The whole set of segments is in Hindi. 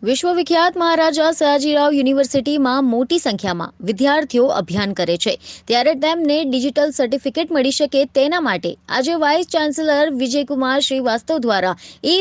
વિશ્વવિખ્યાત મહારાજા સયાજીરાવ યુનિવર્સિટીમાં મોટી સંખ્યામાં વિદ્યાર્થીઓ અભ્યાન કરે છે, ત્યારે તેમને ડિજિટલ સર્ટિફિકેટ મળી શકે તેના માટે આજે વાઇસ ચાન્સેલર વિજયકુમાર શ્રીવાસ્તવ દ્વારા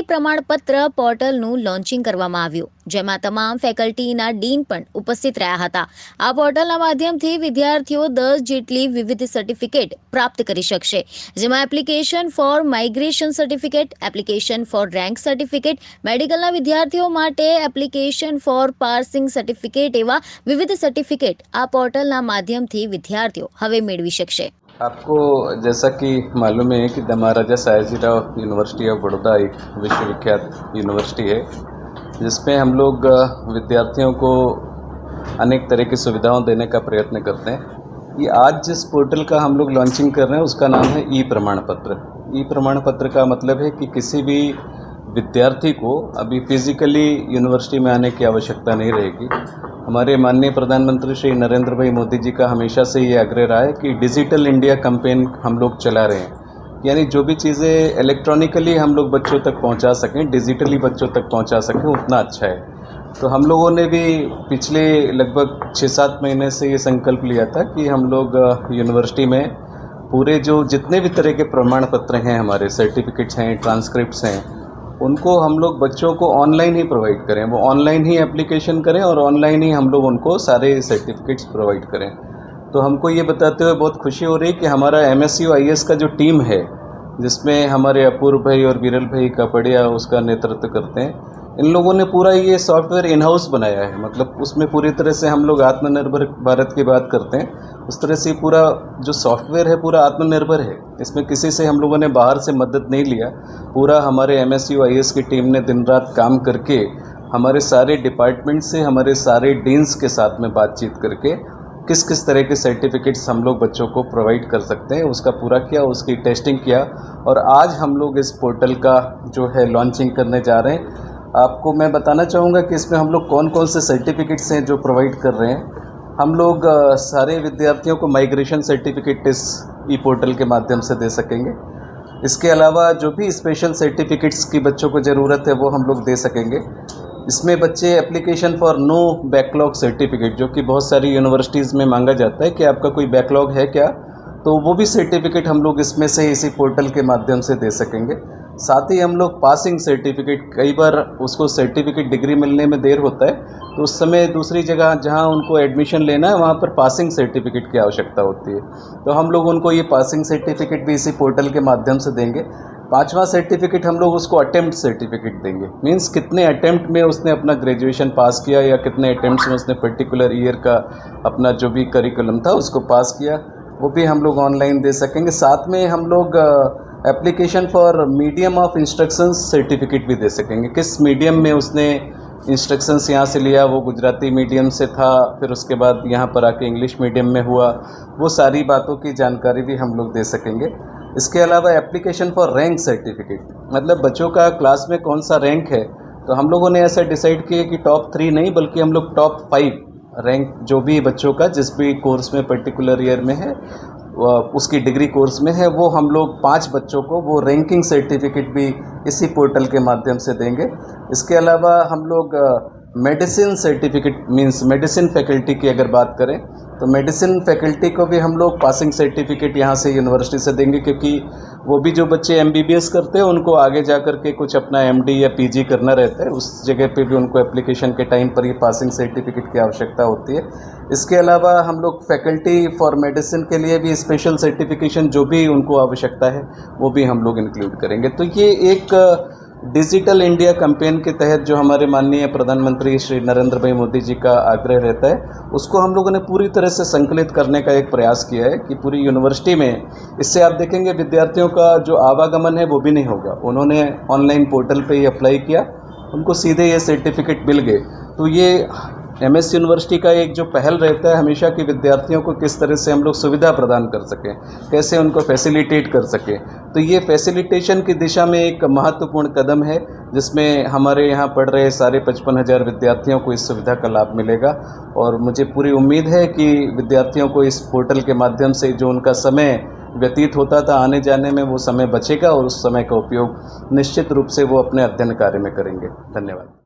પ્રમાણપત્ર પોર્ટલનું લોન્ચિંગ કરવામાં આવ્યું, જેમાં તમામ ફેકલ્ટીના ડીન પણ ઉપસ્થિત રહ્યા હતા। આ પોર્ટલના માધ્યમથી વિદ્યાર્થીઓ 10 જેટલી વિવિધ સર્ટિફિકેટ પ્રાપ્ત કરી શકશે, જેમાં application for migration certificate, application for rank certificate, મેડિકલના વિદ્યાર્થીઓ માટે એપ્લિકેશન ફોર પાસિંગ સર્ટિફિકેટ એવા વિવિધ સર્ટિફિકેટ આ પોર્ટલના માધ્યમથી વિદ્યાર્થીઓ હવે મેળવી શકશે। आपको जैसा कि मालूम है कि महाराजा सयाजीराव यूनिवर्सिटी ऑफ बड़ौदा एक विश्वविख्यात यूनिवर्सिटी है, जिसमें हम लोग विद्यार्थियों को अनेक तरह की सुविधाओं देने का प्रयत्न करते हैं। ये आज जिस पोर्टल का हम लोग लॉन्चिंग कर रहे हैं उसका नाम है प्रमाण पत्र। प्रमाण पत्र का मतलब है कि किसी भी विद्यार्थी को अभी फिजिकली यूनिवर्सिटी में आने की आवश्यकता नहीं रहेगी। हमारे माननीय प्रधानमंत्री श्री नरेंद्र भाई मोदी जी का हमेशा से ये आग्रह रहा है कि डिजिटल इंडिया कैंपेन हम लोग चला रहे हैं, यानी जो भी चीज़ें इलेक्ट्रॉनिकली हम लोग बच्चों तक पहुंचा सकें, डिजिटली बच्चों तक पहुंचा सकें, उतना अच्छा है। तो हम लोगों ने भी पिछले लगभग 6-7 महीने से ये संकल्प लिया था कि हम लोग यूनिवर्सिटी में पूरे जो जितने भी तरह के प्रमाण पत्र हैं, हमारे सर्टिफिकेट्स हैं, ट्रांसक्रिप्ट्स हैं, उनको हम लोग बच्चों को ऑनलाइन ही प्रोवाइड करें। वो ऑनलाइन ही एप्लीकेशन करें और ऑनलाइन ही हम लोग उनको सारे सर्टिफिकेट्स प्रोवाइड करें। तो हमको ये बताते हुए बहुत खुशी हो रही है कि हमारा MSU IS का जो टीम है, जिसमें हमारे अपूर्व भाई और विरल भाई कापड़िया उसका नेतृत्व करते हैं, इन लोगों ने पूरा ये सॉफ्टवेयर इन हाउस बनाया है। मतलब उसमें पूरी तरह से हम लोग आत्मनिर्भर भारत की बात करते हैं, उस तरह से पूरा जो सॉफ्टवेयर है पूरा आत्मनिर्भर है। इसमें किसी से हम लोगों ने बाहर से मदद नहीं लिया। पूरा हमारे MSU IS की टीम ने दिन रात काम करके हमारे सारे डिपार्टमेंट से, हमारे सारे डीन्स के साथ में बातचीत करके किस किस तरह के सर्टिफिकेट्स हम लोग बच्चों को प्रोवाइड कर सकते हैं उसका पूरा किया, उसकी टेस्टिंग किया और आज हम लोग इस पोर्टल का जो है लॉन्चिंग करने जा रहे हैं। आपको मैं बताना चाहूँगा कि इसमें हम लोग कौन कौन से सर्टिफिकेट्स हैं जो प्रोवाइड कर रहे हैं। हम लोग सारे विद्यार्थियों को माइग्रेशन सर्टिफिकेट इस पोर्टल के माध्यम से दे सकेंगे। इसके अलावा जो भी स्पेशल सर्टिफिकेट्स की बच्चों को ज़रूरत है वो हम लोग दे सकेंगे। इसमें बच्चे application for no backlog certificate, जो कि बहुत सारी यूनिवर्सिटीज़ में मांगा जाता है कि आपका कोई बैकलॉग है क्या, तो वो भी सर्टिफिकेट हम लोग इसमें से इसी पोर्टल के माध्यम से दे सकेंगे। साथ ही हम लोग पासिंग सर्टिफिकेट, कई बार उसको सर्टिफिकेट डिग्री मिलने में देर होता है, तो उस समय दूसरी जगह जहां उनको एडमिशन लेना है वहां पर पासिंग सर्टिफिकेट की आवश्यकता होती है, तो हम लोग उनको ये पासिंग सर्टिफिकेट भी इसी पोर्टल के माध्यम से देंगे। 5वां सर्टिफिकेट हम लोग उसको अटेम्प्ट सर्टिफिकेट देंगे, मीन्स कितने अटेम्प्ट में उसने अपना ग्रेजुएशन पास किया या कितने अटेम्प्ट्स में उसने पर्टिकुलर ईयर का अपना जो भी करिकुलम था उसको पास किया, वो भी हम लोग ऑनलाइन दे सकेंगे। साथ में हम लोग application for medium of instructions certificate भी दे सकेंगे, किस मीडियम में उसने इंस्ट्रक्शंस यहाँ से लिया, वो गुजराती मीडियम से था, फिर उसके बाद यहाँ पर आके इंग्लिश मीडियम में हुआ, वो सारी बातों की जानकारी भी हम लोग दे सकेंगे। इसके अलावा एप्लीकेशन फॉर रैंक सर्टिफिकेट, मतलब बच्चों का क्लास में कौन सा रैंक है, तो हम लोगों ने ऐसा डिसाइड किया कि टॉप 3 नहीं बल्कि हम लोग टॉप 5 रैंक जो भी बच्चों का जिस भी कोर्स में पर्टिकुलर ईयर में है, उसकी डिग्री कोर्स में है, वो हम लोग 5 बच्चों को वो रैंकिंग सर्टिफिकेट भी इसी पोर्टल के माध्यम से देंगे। इसके अलावा हम लोग medicine certificate, means medicine faculty की अगर बात करें तो मेडिसिन फैकल्टी को भी हम लोग पासिंग सर्टिफिकेट यहाँ से यूनिवर्सिटी से देंगे, क्योंकि वो भी जो बच्चे MBBS करते हैं उनको आगे जा कर के कुछ अपना MD या PG करना रहता है, उस जगह पे भी उनको एप्लीकेशन के टाइम पर ही पासिंग सर्टिफिकेट की आवश्यकता होती है। इसके अलावा हम लोग फैकल्टी फॉर मेडिसिन के लिए भी स्पेशल सर्टिफिकेशन जो भी उनको आवश्यकता है वो भी हम लोग इंक्लूड करेंगे। तो ये एक डिजिटल इंडिया कैंपेन के तहत जो हमारे माननीय प्रधानमंत्री श्री नरेंद्र भाई मोदी जी का आग्रह रहता है, उसको हम लोगों ने पूरी तरह से संकलित करने का एक प्रयास किया है कि पूरी यूनिवर्सिटी में, इससे आप देखेंगे विद्यार्थियों का जो आवागमन है वो भी नहीं होगा। उन्होंने ऑनलाइन पोर्टल पे ही अप्लाई किया, उनको सीधे ये सर्टिफिकेट मिल गए। तो ये MS यूनिवर्सिटी का एक जो पहल रहता है हमेशा कि विद्यार्थियों को किस तरह से हम लोग सुविधा प्रदान कर सकें, कैसे उनको फैसिलिटेट कर सकें, तो ये फैसिलिटेशन की दिशा में एक महत्वपूर्ण कदम है, जिसमें हमारे यहाँ पढ़ रहे सारे 55,000 विद्यार्थियों को इस सुविधा का लाभ मिलेगा। और मुझे पूरी उम्मीद है कि विद्यार्थियों को इस पोर्टल के माध्यम से जो उनका समय व्यतीत होता था आने जाने में, वो समय बचेगा और उस समय का उपयोग निश्चित रूप से वो अपने अध्ययन कार्य में करेंगे। धन्यवाद।